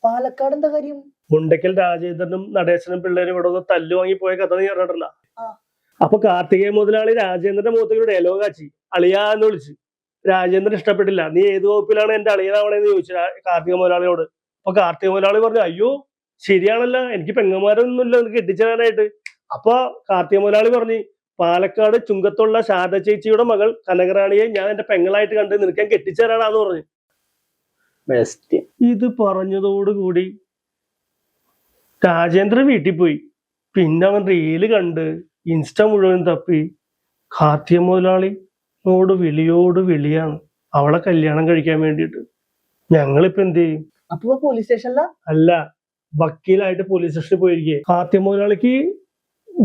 പാലക്കാട് എന്താ കാര്യം? മുണ്ടക്കൽ രാജേന്ദ്രനും നടേശനും പിള്ളേരും ഇവിടെ ഒന്ന് തല്ലു വാങ്ങി പോയ കഥ നീ അറിഞ്ഞിട്ടില്ല? അപ്പൊ കാർത്തികേയ മുതലാളി രാജേന്ദ്രന്റെ മുഖത്തേക്ക് ഡയലോഗ് കാച്ചി അളിയാന്ന് വിളിച്ചു. രാജേന്ദ്രൻ ഇഷ്ടപ്പെട്ടില്ല. നീ ഏത് വകുപ്പിലാണ് എന്റെ അളിയനാവണേന്ന് ചോദിച്ചു കാർത്തിക മുതലാളിയോട്. അപ്പൊ കാർത്തിക മുതലാളി പറഞ്ഞു, അയ്യോ ശരിയാണല്ലോ, എനിക്ക് പെങ്ങന്മാരൊന്നുമില്ല നിനക്ക് കെട്ടിച്ചേരാനായിട്ട്. അപ്പൊ കാർത്തിക മുതലാളി പറഞ്ഞു, പാലക്കാട് ചുങ്കത്തുള്ള ശാരദ ചേച്ചിയുടെ മകൾ കനകറാണിയെ ഞാൻ എന്റെ പെങ്ങളായിട്ട് കണ്ട് നിനക്ക് ഞാൻ കെട്ടിച്ചേരാനാന്ന് പറഞ്ഞു. ഇത് പറഞ്ഞതോടുകൂടി രാജേന്ദ്രൻ വീട്ടിൽ പോയി. പിന്നെ അവൻ റീല് കണ്ട് ഇൻസ്റ്റ മുഴുവൻ തപ്പി. കാർത്തിക മുതലാളിയോട് വിളിയാണ് അവളെ കല്യാണം കഴിക്കാൻ വേണ്ടിയിട്ട്. ഞങ്ങളിപ്പോ എന്ത് ചെയ്യും? അപ്പൊ പോലീസ് സ്റ്റേഷനില? അല്ല, വക്കീലായിട്ട് പോലീസ് സ്റ്റേഷനിൽ പോയിരിക്കേ. കാർത്തിക മുതലാളിക്ക്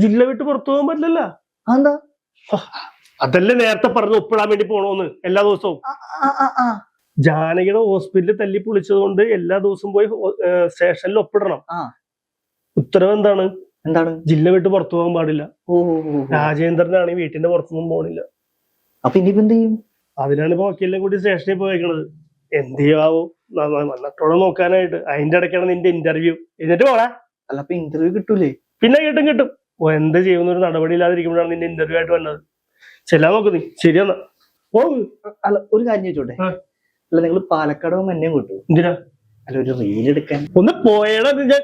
ജില്ല വിട്ട് പുറത്തു പോകാൻ പറ്റില്ലല്ലോ. എന്താ? അതല്ലേ നേരത്തെ പറഞ്ഞ് ഒപ്പിടാൻ വേണ്ടി പോണോന്ന് എല്ലാ ദിവസവും. ജാനകിയുടെ ഹോസ്പിറ്റലിൽ തല്ലി പൊളിച്ചത് കൊണ്ട് എല്ലാ ദിവസവും പോയി സ്റ്റേഷനിൽ ഒപ്പിടണം. ഉത്തരവ് എന്താണ്? ജില്ല വിട്ട് പുറത്തു പോകാൻ പാടില്ല. രാജേന്ദ്രനാണെങ്കിൽ വീട്ടിന്റെ പുറത്തൊന്നും പോണില്ല. അപ്പൊ ഇനിയിപ്പോ എന്ത് ചെയ്യും? അതിനാണ് ഇപ്പൊ വക്കീലിനെ കൂടി സ്റ്റേഷനിൽ പോയേക്കണത്. എന്ത് ചെയ്യാവോ മണ്ണത്തോടെ നോക്കാനായിട്ട്. അതിന്റെ ഇടയ്ക്കാണ് നിന്റെ ഇന്റർവ്യൂ. എന്നിട്ട് പോടാ. അല്ല, അപ്പൊ ഇന്റർവ്യൂ കിട്ടൂലേ? പിന്നെ കിട്ടും. എന്ത് ചെയ്യുന്ന ഒരു നടപടി ഇല്ലാതിരിക്കുമ്പോഴാണ് നിന്റെ ഇന്റർവ്യൂ ആയിട്ട് വന്നത്. ചെല്ലാൻ നോക്ക് നീ. ശരിയെന്നാ ഓ. അല്ല, ഒരു കാര്യം ചോദിച്ചോട്ടെ? അല്ല, നിങ്ങൾ പാലക്കാട് എന്നെയും കിട്ടും. എന്തിനാ? അല്ല, ഒരു റീൽ എടുക്കാൻ. ഒന്ന് പോയടാ ഞാൻ.